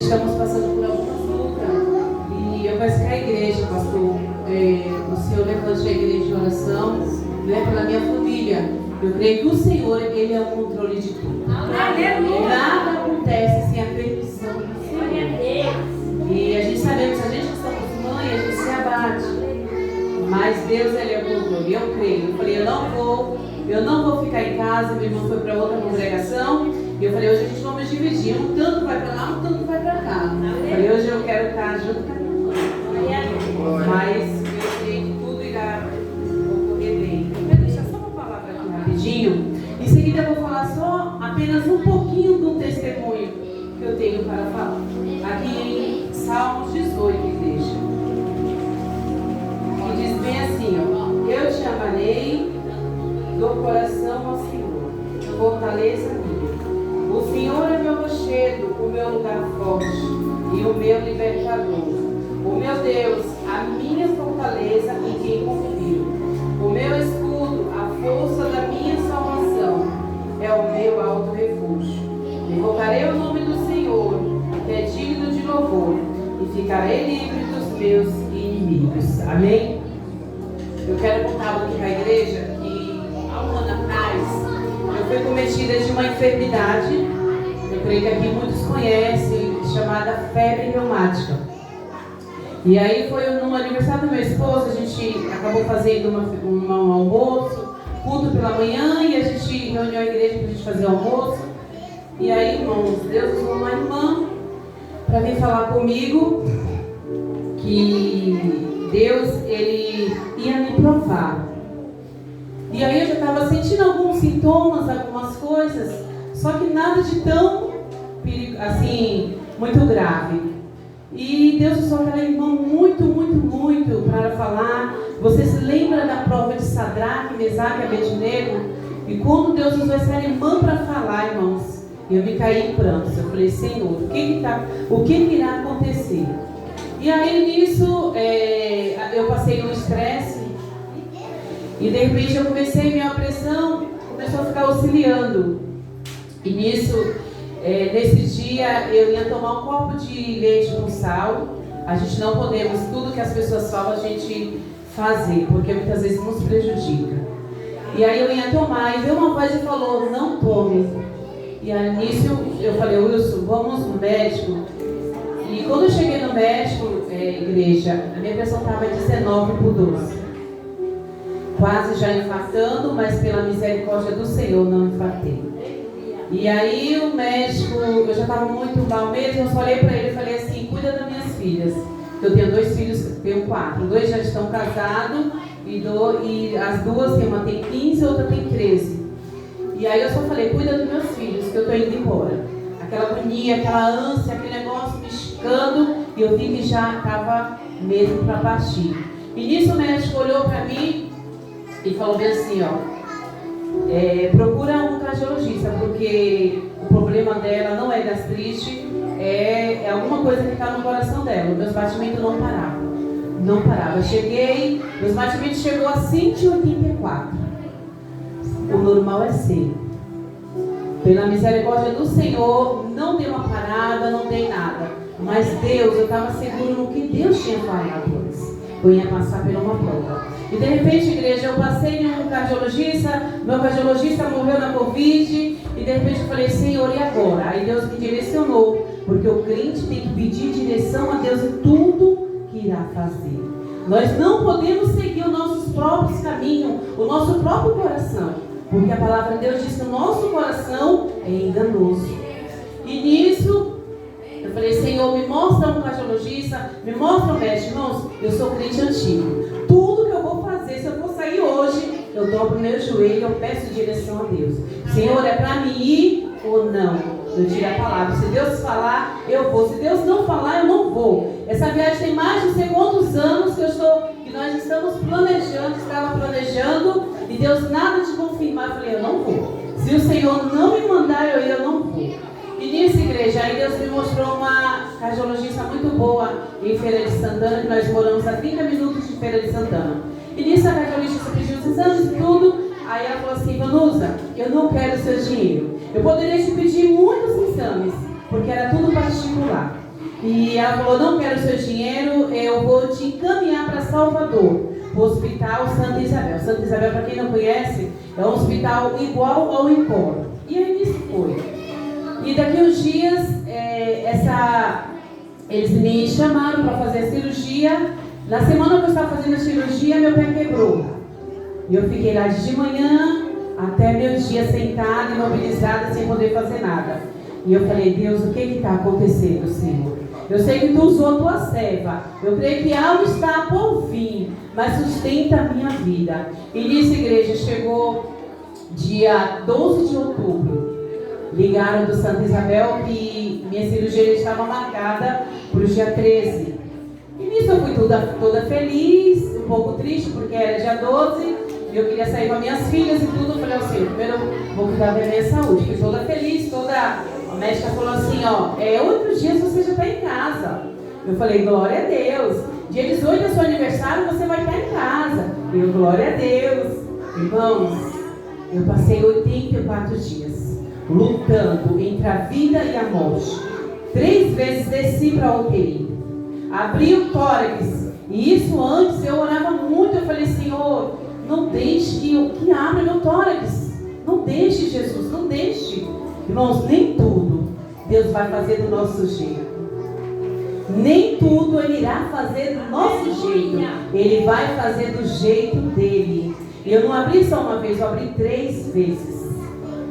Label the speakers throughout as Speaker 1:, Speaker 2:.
Speaker 1: Estamos passando por algumas lutas e eu peço que a igreja, pastor, o Senhor levante a igreja de oração, né, pela minha família. Eu creio que o Senhor, Ele é o controle de tudo. Nada acontece sem a permissão do Senhor. E a gente sabemos, a gente que somos mãe, a gente se abate. Mas Deus, Ele é o controle. Eu creio. Eu falei, eu não vou ficar em casa. Meu irmão foi para outra congregação. E eu falei, hoje a gente vamos dividir. Um tanto vai para lá, um tanto vai para cá. Eu falei, hoje eu quero estar junto com a minha mãe. Mas eu sei que tudo irá ocorrer bem. Eu quero deixar só uma palavra aqui rapidinho. Em seguida eu vou falar só apenas um pouquinho do testemunho que eu tenho para falar. Aqui em Salmos 18, igreja. Que diz bem assim, ó. Eu te amarei do coração ao Senhor. Fortaleza minha. O Senhor é meu rochedo, o meu lugar forte e o meu libertador. O meu Deus, a minha fortaleza em quem confio. O meu escudo, a força da minha salvação, é o meu alto refúgio. Invocarei o nome do Senhor, que é digno de louvor, e ficarei livre dos meus inimigos. Amém? Eu quero contar aqui para a igreja que há um ano atrás eu fui cometida de uma enfermidade, eu creio que aqui muitos conhecem, chamada febre reumática. E aí foi no aniversário do meu esposo, a gente acabou fazendo um almoço, culto pela manhã, e a gente reuniu a igreja para a gente fazer o almoço. E aí, irmãos, Deus usou uma irmã para vir falar comigo que Deus, Ele ia me provar. E aí eu já estava sentindo alguns sintomas, algumas coisas, só que nada de tão, assim, muito grave. E Deus usou aquela irmã muito para falar. Você se lembra da prova de Sadraque, Mesaque e Abednego? E quando Deus usou essa irmã para falar, irmãos, eu me caí em prantos. Eu falei, Senhor, o que irá acontecer? E aí nisso, eu passei um estresse. E de repente eu comecei, minha pressão começou a ficar oscilando. E nisso, nesse dia, eu ia tomar um copo de leite com sal. A gente não podemos, tudo que as pessoas falam, a gente fazer, porque muitas vezes nos prejudica. E aí eu ia tomar, e veio uma voz e falou, não tome. E aí nisso eu falei, Wilson, vamos no médico. E quando eu cheguei no médico, igreja, a minha pressão estava 19/12. Quase já infartando, mas pela misericórdia do Senhor não infartei. E aí o médico, eu já estava muito mal mesmo, eu só olhei para ele e falei assim, cuida das minhas filhas. Eu tenho 2 filhos, tenho 4. 2 já estão casados e as duas, uma tem 15 e outra tem 13. E aí eu só falei, cuida dos meus filhos, que eu estou indo embora. Aquela agonia, aquela ânsia, aquele negócio me esticando, e eu vi que já estava mesmo para partir. E nisso o médico olhou para mim e falou bem assim, ó, procura um cardiologista, porque o problema dela não é gastrite, é alguma coisa que está no coração dela. Meus batimentos não paravam. Eu cheguei, meus batimentos chegou a 184. O normal é 100. Pela misericórdia do Senhor, não deu uma parada, não dei nada. Mas Deus, eu estava seguro no que Deus tinha falado antes. Eu ia passar por uma prova. E de repente, igreja, eu passei em um cardiologista, meu cardiologista morreu na Covid, e de repente eu falei, Senhor, e agora? Aí Deus me direcionou, porque o crente tem que pedir direção a Deus em tudo que irá fazer. Nós não podemos seguir os nossos próprios caminhos, o nosso próprio coração, porque a palavra de Deus diz que o nosso coração é enganoso. E nisso, eu falei, Senhor, me mostra um cardiologista, me mostra um médico. Irmãos, eu sou crente antigo. Tudo que eu vou fazer, se eu for sair hoje, eu dobro o meu joelho e eu peço direção a Deus. Senhor, é para mim ir ou não? Eu digo a palavra. Se Deus falar, eu vou. Se Deus não falar, eu não vou. Essa viagem tem mais de não sei quantos anos que nós estamos estava planejando, e Deus nada de confirmar. Eu falei, eu não vou. Se o Senhor não me mandar, eu não vou. E nisso, igreja, aí Deus me mostrou uma cardiologista muito boa em Feira de Santana, que nós moramos a 30 minutos de Feira de Santana. E nisso a cardiologista pediu os exames e tudo. Aí ela falou assim, Vanusa, eu não quero o seu dinheiro. Eu poderia te pedir muitos exames, porque era tudo particular. E ela falou, não quero o seu dinheiro, eu vou te encaminhar para Salvador, o Hospital Santa Isabel. Santa Isabel, para quem não conhece, é um hospital igual ao Incor. E aí isso foi. E daqui uns dias, eles me chamaram para fazer a cirurgia. Na semana que eu estava fazendo a cirurgia, meu pé quebrou. E eu fiquei lá de manhã até meio dia sentada, imobilizada, sem poder fazer nada. E eu falei, Deus, o que está acontecendo, Senhor? Eu sei que tu usou a tua serva. Eu creio que algo está por vir, mas sustenta a minha vida. E nisso, igreja, chegou dia 12 de outubro. Ligaram do Santa Isabel que minha cirurgia estava marcada para o dia 13. E nisso eu fui toda feliz, um pouco triste, porque era dia 12. E eu queria sair com as minhas filhas e tudo. Eu falei assim, primeiro vou cuidar da minha saúde. Fui toda feliz, A médica falou assim, outros dias você já está em casa. Eu falei, glória a Deus. Dia 18 é seu aniversário, você vai estar em casa. Eu, glória a Deus. Irmãos, eu passei 84 dias lutando entre a vida e a morte. 3 vezes desci para a UTI. Abri o tórax. E isso antes eu orava muito. Eu falei, Senhor, não deixe que abra meu tórax. Não deixe, Jesus, não deixe. Irmãos, nem tudo Deus vai fazer do nosso jeito. Nem tudo Ele irá fazer do nosso jeito. Ele vai fazer do jeito dele. Eu não abri só uma vez, eu abri 3 vezes.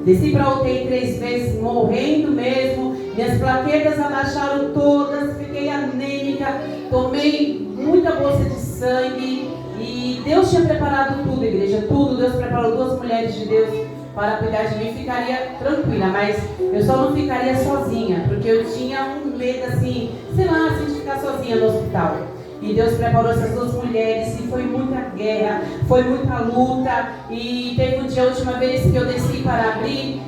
Speaker 1: Desci para a UTI 3 vezes, morrendo mesmo. Minhas plaquetas abaixaram todas, fiquei anêmica, tomei muita bolsa de sangue. E Deus tinha preparado tudo, igreja, tudo. Deus preparou 2 mulheres de Deus para cuidar de mim, ficaria tranquila, mas eu só não ficaria sozinha, porque eu tinha um medo assim, de ficar sozinha no hospital. E Deus preparou essas 2 mulheres, e foi muita guerra, foi muita luta. E teve um dia, a última vez que eu desci para abrir,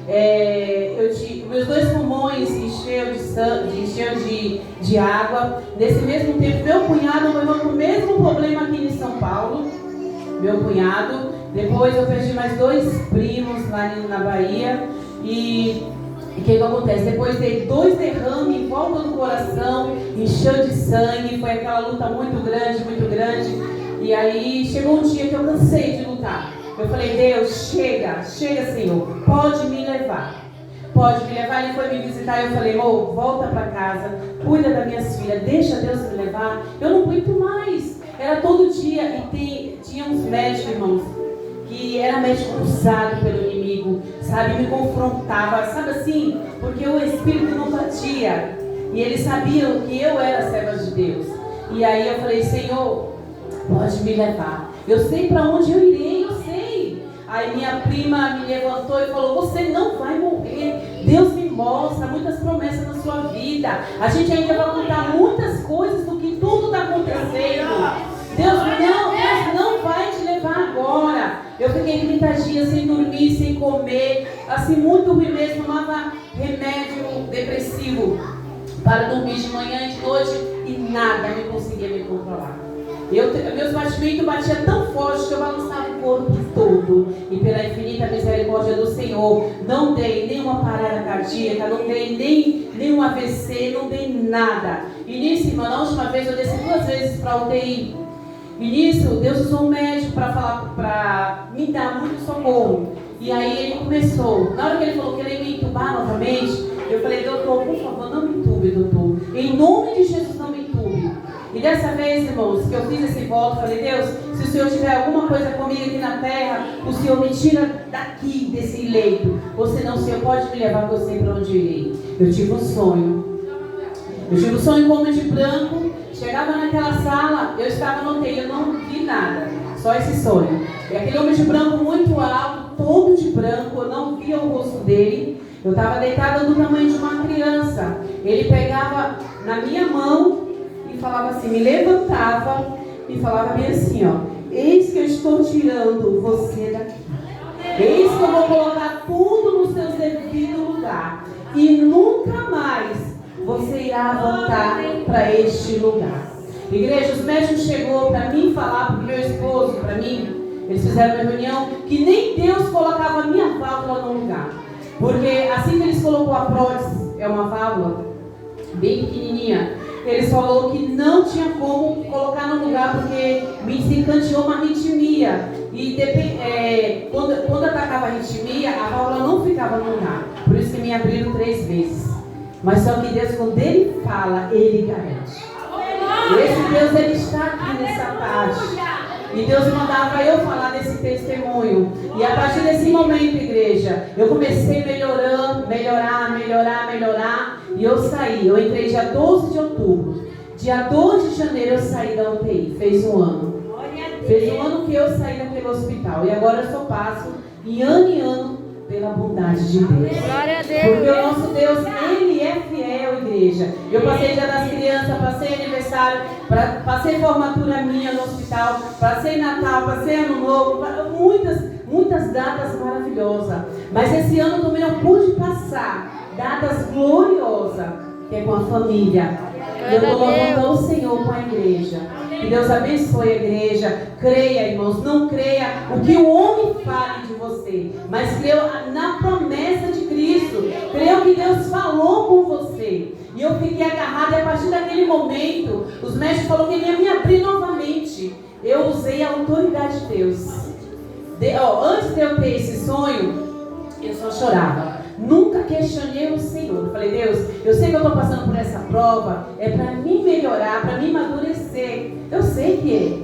Speaker 1: meus 2 pulmões encheu de sangue, encheu de água. Nesse mesmo tempo, meu cunhado morreu com o mesmo problema aqui em São Paulo. Meu cunhado. Depois eu perdi mais 2 primos lá na Bahia. E o que acontece? Depois dei 2 derrames em volta do coração, encheu de sangue. Foi aquela luta muito grande, muito grande. E aí chegou um dia que eu cansei de lutar. Eu falei, Deus, chega, Senhor, pode me levar. Pode me levar. Ele foi me visitar e eu falei, volta para casa, cuida das minhas filhas, deixa Deus me levar. Eu não aguento mais. Era todo dia. E tinha uns médicos, irmãos, que era médico usado pelo inimigo, me confrontava, assim, porque o Espírito não batia. E eles sabiam que eu era serva de Deus. E aí eu falei, Senhor, pode me levar. Eu sei para onde eu irei, eu sei. Aí minha prima me levantou e falou, você não vai morrer. Deus me mostra muitas promessas na sua vida. A gente ainda vai contar muitas coisas do que tudo está acontecendo. Deus não vai te levar agora. Eu fiquei 30 dias sem dormir, sem comer, assim, muito ruim mesmo. Tomava remédio depressivo para dormir de manhã e de noite e nada me conseguia me controlar. Meus batimentos batiam tão forte que eu balançava o corpo todo. E pela infinita misericórdia do Senhor, não dei nenhuma parada cardíaca, não dei nenhum AVC, não dei nada. E nisso, irmã, na última vez eu desci 2 vezes para a UTI. E nisso, Deus usou um médico para me dar muito socorro. E aí ele começou. Na hora que ele falou que ele ia me entubar novamente, eu falei, doutor, por favor, não me entube, doutor. Em nome de Jesus, não me entube. E dessa vez, irmãos, que eu fiz esse voto, falei, Deus, se o Senhor tiver alguma coisa comigo aqui na terra, o Senhor me tira daqui, desse leito. Ou senão, o Senhor pode me levar, que eu sei para onde eu irei. Eu tive um sonho. Com homem de branco. Chegava naquela sala, eu estava no UTI, eu não vi nada, só esse sonho. E aquele homem de branco muito alto, todo de branco, eu não via o rosto dele. Eu estava deitada do tamanho de uma criança. Ele pegava na minha mão e falava assim, me levantava e falava bem assim, eis que eu estou tirando você daqui. Eis que eu vou colocar tudo nos seus devidos lugar. E nunca mais você irá voltar para este lugar. Igreja, os médicos chegou para mim falar, para o meu esposo, para mim, eles fizeram uma reunião, que nem Deus colocava a minha válvula no lugar. Porque assim que eles colocou a prótese, é uma válvula, bem pequenininha. Eles falaram que não tinha como colocar no lugar porque me desencadeou uma arritmia. E quando atacava a arritmia, a válvula não ficava no lugar. Por isso que me abriram 3 vezes. Mas só que Deus, quando Ele fala, Ele garante. Esse Deus, Ele está aqui nessa tarde. E Deus mandava eu falar desse testemunho. E a partir desse momento, igreja, eu comecei melhorar. E eu saí. Eu entrei dia 12 de outubro. Dia 2 de janeiro eu saí da UTI. Fez um ano. Fez um ano que eu saí daquele hospital. E agora eu só passo em ano pela bondade de Deus.
Speaker 2: Glória a Deus.
Speaker 1: Porque o nosso Deus, Ele é fiel, igreja. Eu passei Dia das Crianças, passei aniversário, passei formatura minha no hospital, passei Natal, passei Ano Novo, muitas datas maravilhosas. Mas esse ano também eu pude passar datas gloriosas, que é com a família. Eu estou louvando o Senhor com a igreja. Que Deus abençoe a igreja. Creia, irmãos, não creia o que o homem fale de você, mas creia na promessa de Cristo. Creia o que Deus falou com você. E eu fiquei agarrada e a partir daquele momento, os médicos falaram que ele ia me abrir novamente. Eu usei a autoridade de Deus. Antes de eu ter esse sonho, eu só chorava. Nunca questionei o Senhor. Eu falei, Deus, eu sei que eu estou passando por essa prova, é para me melhorar, para me amadurecer. Eu sei que é.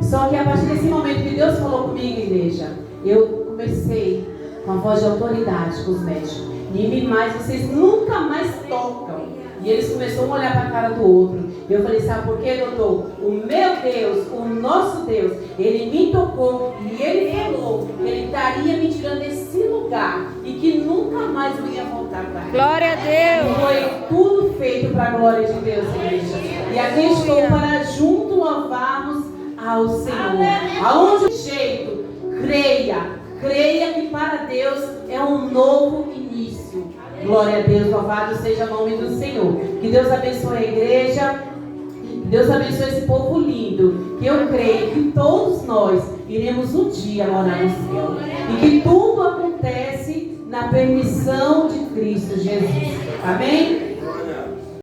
Speaker 1: Só que a partir desse momento que Deus falou comigo, igreja, eu comecei com a voz de autoridade com os médicos. Ninguém mais, vocês nunca mais tocam. E eles começaram a olhar para a cara do outro. E eu falei, sabe por quê, doutor? O meu Deus, o nosso Deus, Ele me tocou e Ele falou que Ele estaria me tirando desse lugar e que nunca mais eu ia voltar para cá.
Speaker 2: Glória a Deus.
Speaker 1: Foi tudo feito para a glória de Deus, igreja. E aqui estou para junto louvarmos ao Senhor. Aonde jeito, creia que para Deus é um novo início. Glória a Deus, louvado seja o nome do Senhor. Que Deus abençoe a igreja. Que Deus abençoe esse povo lindo. Que eu creio que todos nós iremos um dia morar no céu. E que tudo acontece na permissão de Cristo Jesus. Amém?